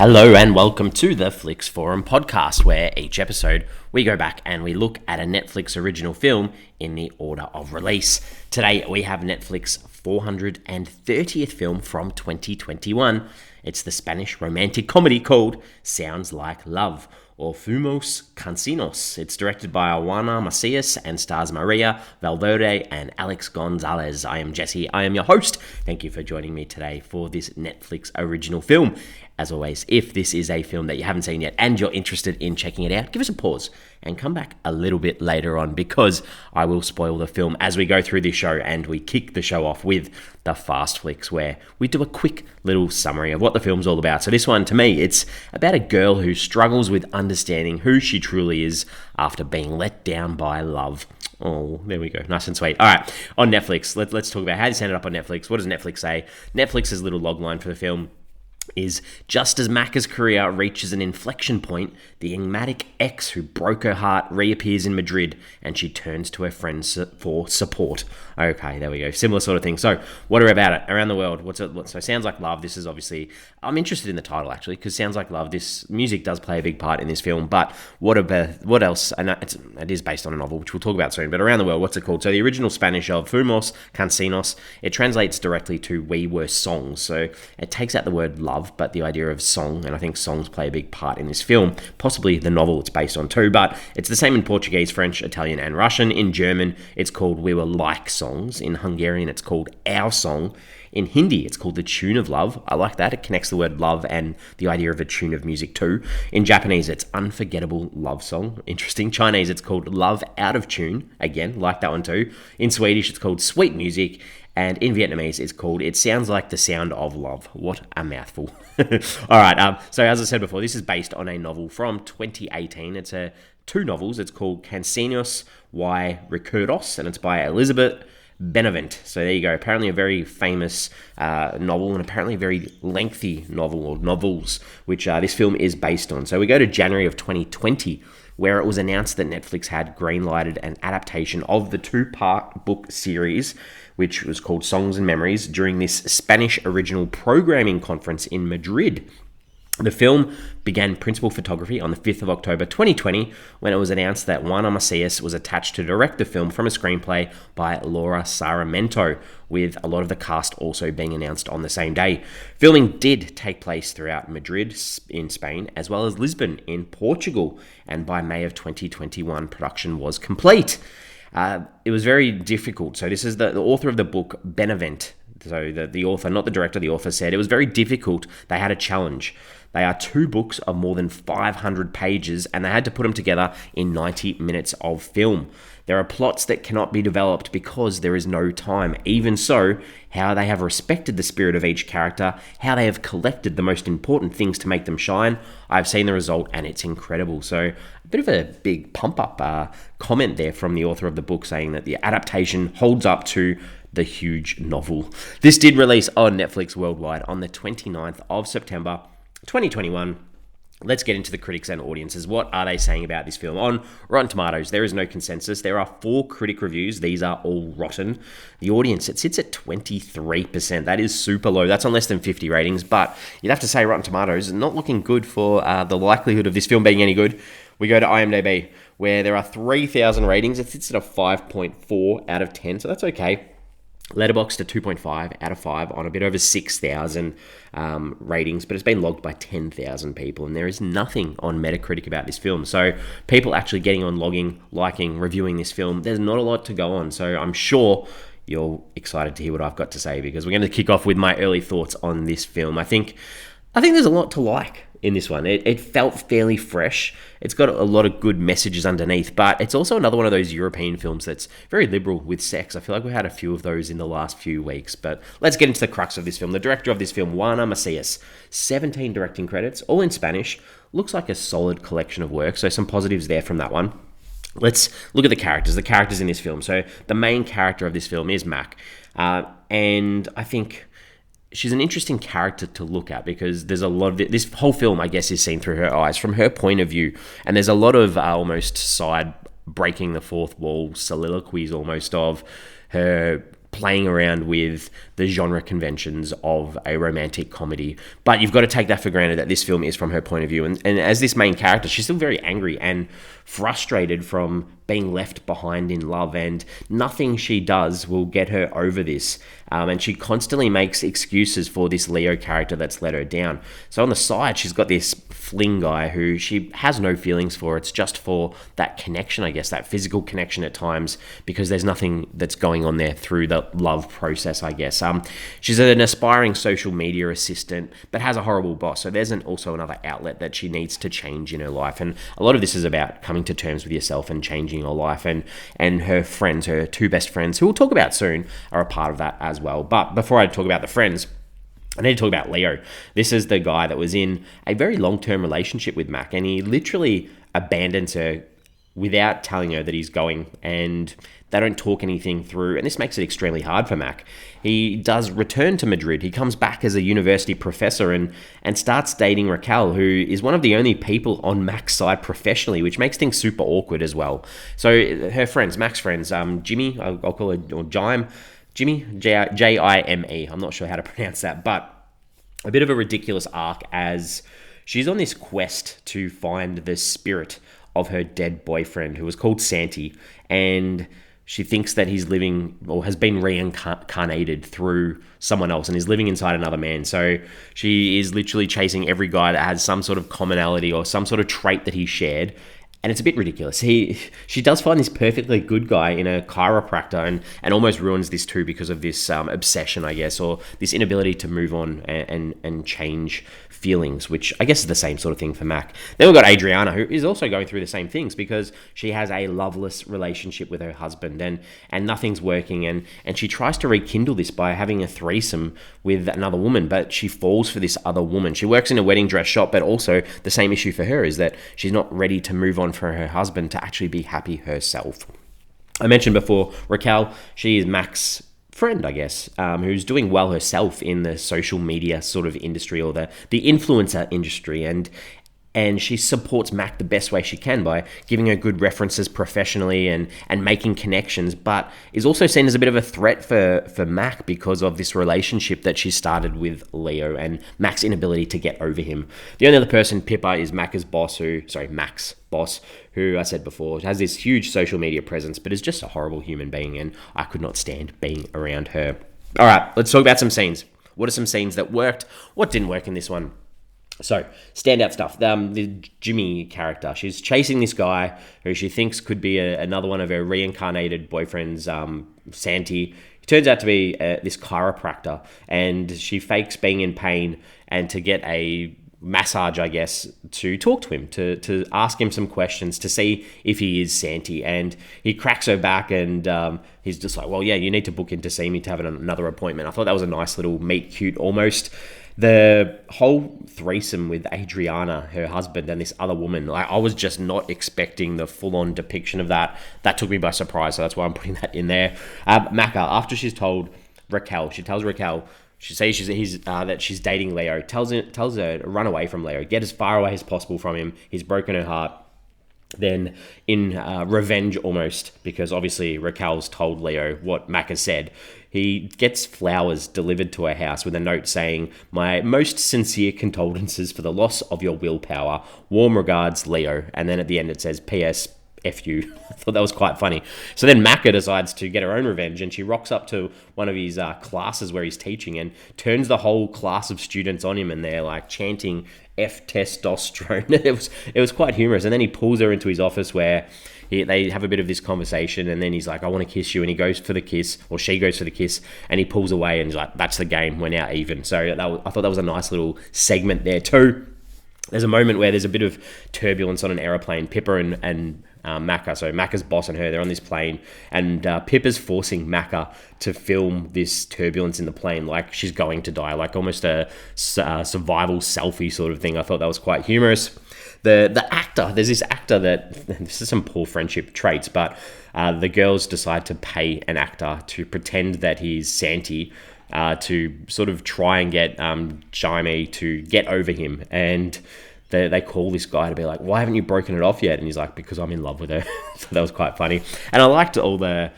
Hello and welcome to the Flix Forum podcast, where each episode we go back and we look at a Netflix original film in the order of release. Today we have Netflix 430th film from 2021. It's the Spanish romantic comedy called Sounds Like Love, or Fuimos Canciones. It's directed by Juana Macias and stars Maria, Valverde and Alex Gonzalez. I am Jesse, I am your host. Thank you for joining me today for this Netflix original film. As always, if this is a film that you haven't seen yet and you're interested in checking it out, give us a pause and come back a little bit later on, because I will spoil the film as we go through this show, and we kick the show off with the Fast Flicks, where we do a quick little summary of what the film's all about. So this one, to me, it's about a girl who struggles with understanding who she truly is after being let down by love. Oh, there we go. Nice and sweet. All right, on Netflix, let's talk about how this ended up on Netflix. What does Netflix say? Netflix's little logline for the film is, just as Macca's career reaches an inflection point, the enigmatic ex who broke her heart reappears in Madrid, and she turns to her friends for support. Okay, there we go. Similar sort of thing. So, what are about it? Around the world, so Sounds Like Love, this is obviously, I'm interested in the title actually, because Sounds Like Love, this music does play a big part in this film, but what else? And it is based on a novel, which we'll talk about soon, but around the world, what's it called? So the original Spanish of Fuimos canciones, it translates directly to we were songs. So it takes out the word love, but the idea of song, and I think songs play a big part in this film, possibly the novel it's based on too, but it's the same in Portuguese, French, Italian, and Russian. In German, it's called We Were Like Songs. In Hungarian, it's called Our Song. In Hindi, it's called The Tune of Love. I like that. It connects the word love and the idea of a tune of music too. In Japanese, it's Unforgettable Love Song. Interesting. Chinese, it's called Love Out of Tune. Again, like that one too. In Swedish, it's called Sweet Music. And in Vietnamese, it's called It Sounds Like the Sound of Love. What a mouthful. All right. So as I said before, this is based on a novel from 2018. It's two novels. It's called Canciones y Recuerdos, and it's by Elizabeth Benavent. So there you go. Apparently a very famous novel, and apparently a very lengthy novel, or novels, which this film is based on. So we go to January of 2020, where it was announced that Netflix had greenlighted an adaptation of the two-part book series, which was called Songs and Memories, during this Spanish original programming conference in Madrid. The film began principal photography on the 5th of October 2020, when it was announced that Juana Macias was attached to direct the film from a screenplay by Laura Sarmiento, with a lot of the cast also being announced on the same day. Filming did take place throughout Madrid in Spain, as well as Lisbon in Portugal, and by May of 2021, production was complete. It was very difficult. So this is the author of the book, Benavent. So the author, not the director, the author said it was very difficult. They had a challenge. They are two books of more than 500 pages, and they had to put them together in 90 minutes of film. There are plots that cannot be developed because there is no time. Even so, how they have respected the spirit of each character, how they have collected the most important things to make them shine. I've seen the result, and it's incredible. So a bit of a big pump-up comment there from the author of the book, saying that the adaptation holds up to the huge novel. This did release on Netflix worldwide on the 29th of September 2021. Let's get into the critics and audiences. What are they saying about this film? On Rotten Tomatoes, there is no consensus. There are 4 critic reviews. These are all rotten. The audience, it sits at 23%. That is super low. That's on less than 50 ratings, but you'd have to say Rotten Tomatoes is not looking good for the likelihood of this film being any good. We go to IMDb, where there are 3,000 ratings. It sits at a 5.4 out of 10, so that's okay. Letterboxd a 2.5 out of 5 on a bit over 6,000 ratings, but it's been logged by 10,000 people, and there is nothing on Metacritic about this film. So people actually getting on, logging, liking, reviewing this film, there's not a lot to go on. So I'm sure you're excited to hear what I've got to say, because we're going to kick off with my early thoughts on this film. I think there's a lot to like in this one. It felt fairly fresh. It's got a lot of good messages underneath, but it's also another one of those European films that's very liberal with sex. I feel like we had a few of those in the last few weeks, but let's get into the crux of this film. The director of this film, Juana Macias, 17 directing credits, all in Spanish. Looks like a solid collection of work, so some positives there from that one. Let's look at the characters in this film. So the main character of this film is Mac, and I think she's an interesting character to look at, because there's a lot of this whole film, I guess, is seen through her eyes, from her point of view, and there's a lot of almost side breaking the fourth wall soliloquies almost of her playing around with the genre conventions of a romantic comedy. But you've got to take that for granted that this film is from her point of view. And as this main character, she's still very angry and frustrated from being left behind in love, and nothing she does will get her over this. And she constantly makes excuses for this Leo character that's let her down. So on the side, she's got this fling guy who she has no feelings for. It's just for that connection, I guess, that physical connection at times, because there's nothing that's going on there through the love process, I guess. She's an aspiring social media assistant, but has a horrible boss. So there's also another outlet that she needs to change in her life. And a lot of this is about coming to terms with yourself and changing your life. And her friends, her two best friends, who we'll talk about soon, are a part of that as well. But before I talk about the friends, I need to talk about Leo. This is the guy that was in a very long-term relationship with Mac, and he literally abandons her without telling her that he's going, and they don't talk anything through, and this makes it extremely hard for Mac. He does return to Madrid. He comes back as a university professor and starts dating Raquel, who is one of the only people on Mac's side professionally, which makes things super awkward as well. So her friends, Mac's friends, Jimmy, I'll call her, or Jimmy, Jime. I'm not sure how to pronounce that, but a bit of a ridiculous arc as she's on this quest to find the spirit of her dead boyfriend, who was called Santi, and she thinks that he's living or has been reincarnated through someone else and is living inside another man. So she is literally chasing every guy that has some sort of commonality or some sort of trait that he shared. And it's a bit ridiculous. She does find this perfectly good guy in a chiropractor and almost ruins this too because of this obsession, I guess, or this inability to move on and change feelings, which I guess is the same sort of thing for Mac. Then we've got Adriana, who is also going through the same things because she has a loveless relationship with her husband and nothing's working. And she tries to rekindle this by having a threesome with another woman, but she falls for this other woman. She works in a wedding dress shop, but also the same issue for her is that she's not ready to move on for her husband to actually be happy herself. I mentioned before, Raquel, she is Mac's friend, I guess, who's doing well herself in the social media sort of industry or the influencer industry, and she supports Mac the best way she can by giving her good references professionally and making connections, but is also seen as a bit of a threat for Mac because of this relationship that she started with Leo and Mac's inability to get over him. The only other person, Pippa, is Mac's boss, who I said before has this huge social media presence, but is just a horrible human being, and I could not stand being around her. All right, let's talk about some scenes. What are some scenes that worked? What didn't work in this one? So, standout stuff. The Jimmy character, she's chasing this guy who she thinks could be another one of her reincarnated boyfriends, Santi. He turns out to be this chiropractor, and she fakes being in pain and to get a massage, I guess, to talk to him, to ask him some questions, to see if he is Santi. And he cracks her back and he's just like, well, yeah, you need to book in to see me to have another appointment. I thought that was a nice little meet cute almost. The whole threesome with Adriana, her husband, and this other woman, like, I was just not expecting the full-on depiction of that. That took me by surprise, so that's why I'm putting that in there. Macca, after she's told Raquel, she tells Raquel, she says that she's dating Leo, tells her to run away from Leo, get as far away as possible from him. He's broken her heart. Then, in revenge almost, because obviously Raquel's told Leo what Mac has said, he gets flowers delivered to her house with a note saying, "My most sincere condolences for the loss of your willpower. Warm regards, Leo." And then at the end it says, "P.S. F you." I thought that was quite funny. So then Macca decides to get her own revenge, and she rocks up to one of his classes where he's teaching and turns the whole class of students on him, and they're like chanting F testosterone. It was quite humorous. And then he pulls her into his office where they have a bit of this conversation, and then he's like, "I want to kiss you," and he goes for the kiss, or she goes for the kiss, and he pulls away and he's like, "That's the game, we're now even." So I thought that was a nice little segment there too. There's a moment where there's a bit of turbulence on an aeroplane. Pippa and Macca, so Macca's boss and her, they're on this plane, and Pippa's forcing Macca to film this turbulence in the plane like she's going to die, like almost a survival selfie sort of thing. I thought that was quite humorous. The actor, there's this actor that, this is some poor friendship traits, but the girls decide to pay an actor to pretend that he's Santi, to sort of try and get Jaime to get over him. And they call this guy to be like, "Why haven't you broken it off yet?" And he's like, "Because I'm in love with her." So that was quite funny. And I liked all the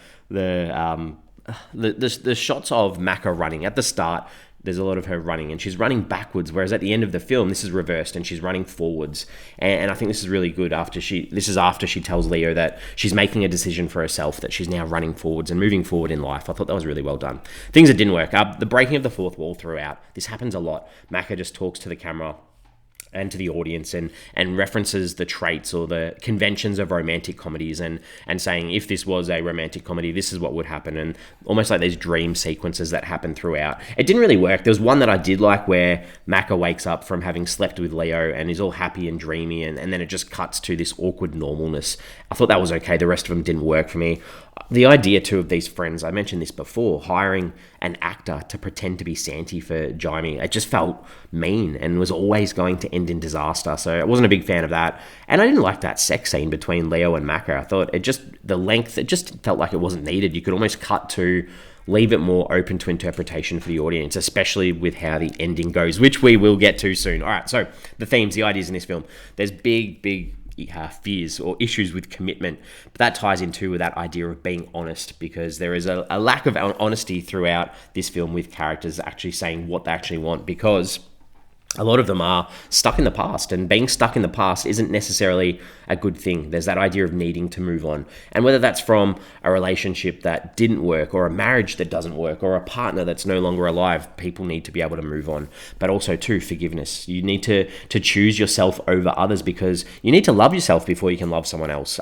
the shots of Maka running at the start. There's a lot of her running, and she's running backwards, whereas at the end of the film, this is reversed, and she's running forwards. And I think this is really good this is after she tells Leo that she's making a decision for herself, that she's now running forwards and moving forward in life. I thought that was really well done. Things that didn't work, the breaking of the fourth wall throughout. This happens a lot. Maka just talks to the camera and to the audience and references the traits or the conventions of romantic comedies and saying, if this was a romantic comedy, this is what would happen, and almost like these dream sequences that happen throughout. It didn't really work. There was one that I did like where Maka wakes up from having slept with Leo and is all happy and dreamy, and then it just cuts to this awkward normalness. I thought that was okay. The rest of them didn't work for me. The idea too of these friends, I mentioned this before, hiring an actor to pretend to be Santi for Jaime, it just felt mean and was always going to end in disaster. So I wasn't a big fan of that. And I didn't like that sex scene between Leo and Maka. I thought it just felt like it wasn't needed. You could almost cut to leave it more open to interpretation for the audience, especially with how the ending goes, which we will get to soon. All right, so the themes, the ideas in this film. There's big fears or issues with commitment, but that ties into with that idea of being honest, because there is a lack of honesty throughout this film with characters actually saying what they actually want, because a lot of them are stuck in the past, and being stuck in the past isn't necessarily a good thing. There's that idea of needing to move on, and whether that's from a relationship that didn't work, or a marriage that doesn't work, or a partner that's no longer alive, people need to be able to move on. But also too, forgiveness. You need to choose yourself over others, because you need to love yourself before you can love someone else,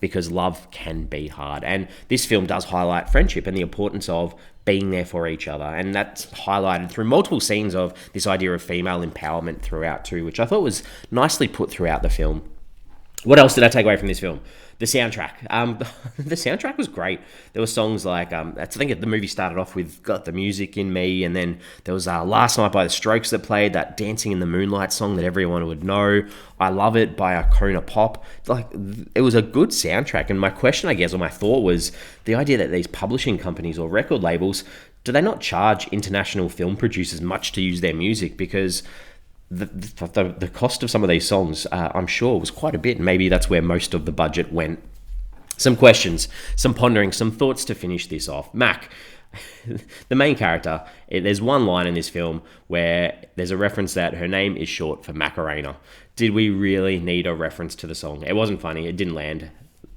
because love can be hard. And this film does highlight friendship and the importance of being there for each other, and that's highlighted through multiple scenes of this idea of female empowerment throughout too, which I thought was nicely put throughout the film. What else did I take away from this film? The soundtrack. The soundtrack was great. There were songs like, I think the movie started off with Got the Music in Me, and then there was Last Night by the Strokes that played, that Dancing in the Moonlight song that everyone would know. I Love It by Kona Pop. Like, it was a good soundtrack, and my question, I guess, or my thought was the idea that these publishing companies or record labels, do they not charge international film producers much to use their music? Because the cost of some of these songs, I'm sure, was quite a bit. Maybe that's where most of the budget went. Some questions, some pondering, some thoughts to finish this off. Mac, the main character, there's one line in this film where there's a reference that her name is short for Macarena. Did we really need a reference to the song? It wasn't funny. It didn't land.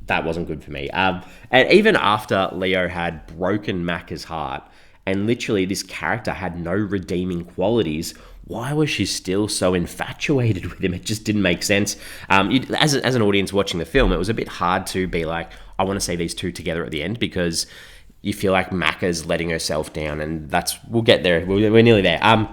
That wasn't good for me. And even after Leo had broken Mac's heart, and literally this character had no redeeming qualities, why was she still so infatuated with him? It just didn't make sense. As an audience watching the film, it was a bit hard to be like, I want to see these two together at the end, because you feel like Macca's letting herself down, and we'll get there. We're nearly there.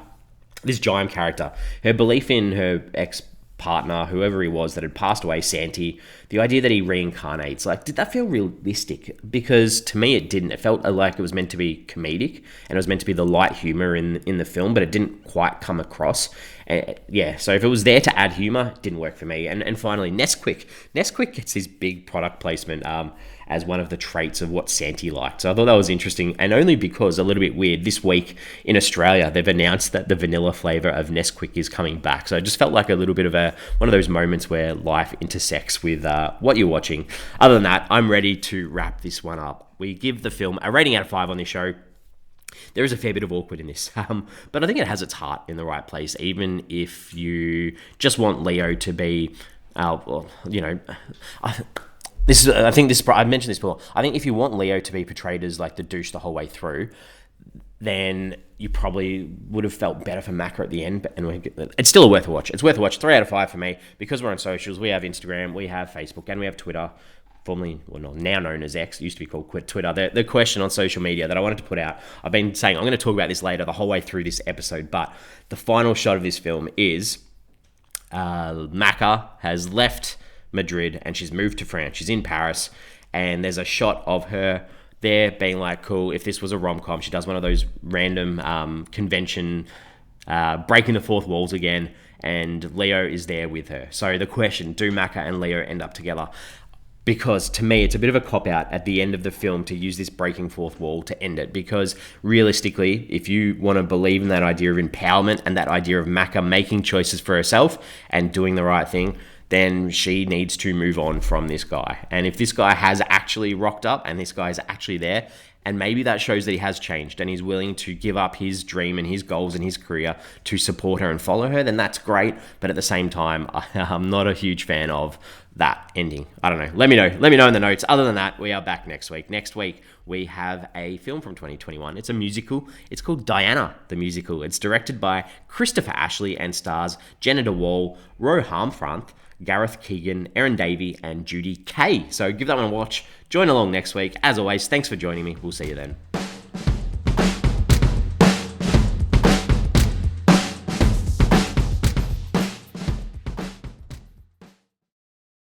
This Jaime character, her belief in her ex-partner, whoever he was that had passed away, Santi, the idea that he reincarnates, like, did that feel realistic? Because to me, it didn't. It felt like it was meant to be comedic, and it was meant to be the light humor in the film, but it didn't quite come across. So if it was there to add humor, it didn't work for me. And finally, Nesquik. Nesquik gets his big product placement as one of the traits of what Santi liked. So I thought that was interesting, and only because, a little bit weird, this week in Australia, they've announced that the vanilla flavour of Nesquik is coming back. So it just felt like a little bit of one of those moments where life intersects with what you're watching. Other than that, I'm ready to wrap this one up. We give the film a rating out of 5 on this show. There is a fair bit of awkward in this, but I think it has its heart in the right place, even if you just want Leo to be, I mentioned this before. I think if you want Leo to be portrayed as like the douche the whole way through, then you probably would have felt better for Macca at the end. But it's still worth a watch. It's worth a watch. 3 out of 5 for me, because we're on socials. We have Instagram, we have Facebook, and we have Twitter. Formerly, now known as X, it used to be called Twitter. The question on social media that I wanted to put out, I've been saying I'm going to talk about this later the whole way through this episode, but the final shot of this film is Macca has left Madrid and she's moved to France. She's in Paris, and there's a shot of her there being like, cool, if this was a rom-com, she does one of those random convention, breaking the fourth walls again, and Leo is there with her. So the question, do Macca and Leo end up together? Because to me, it's a bit of a cop-out at the end of the film to use this breaking fourth wall to end it. Because realistically, if you want to believe in that idea of empowerment and that idea of Macca making choices for herself and doing the right thing, then she needs to move on from this guy. And if this guy has actually rocked up and this guy is actually there, And maybe that shows that he has changed and he's willing to give up his dream and his goals and his career to support her and follow her, then that's great. But at the same time, I'm not a huge fan of that ending. I don't know. Let me know in the notes. Other than that, we are back next week. Next week, we have a film from 2021. It's a musical. It's called Diana, the musical. It's directed by Christopher Ashley and stars Jenna DeWall, Ro Harmfront, Gareth Keegan, Erin Davey, and Judy Kay. So give that one a watch. Join along next week. As always, thanks for joining me. We'll see you then.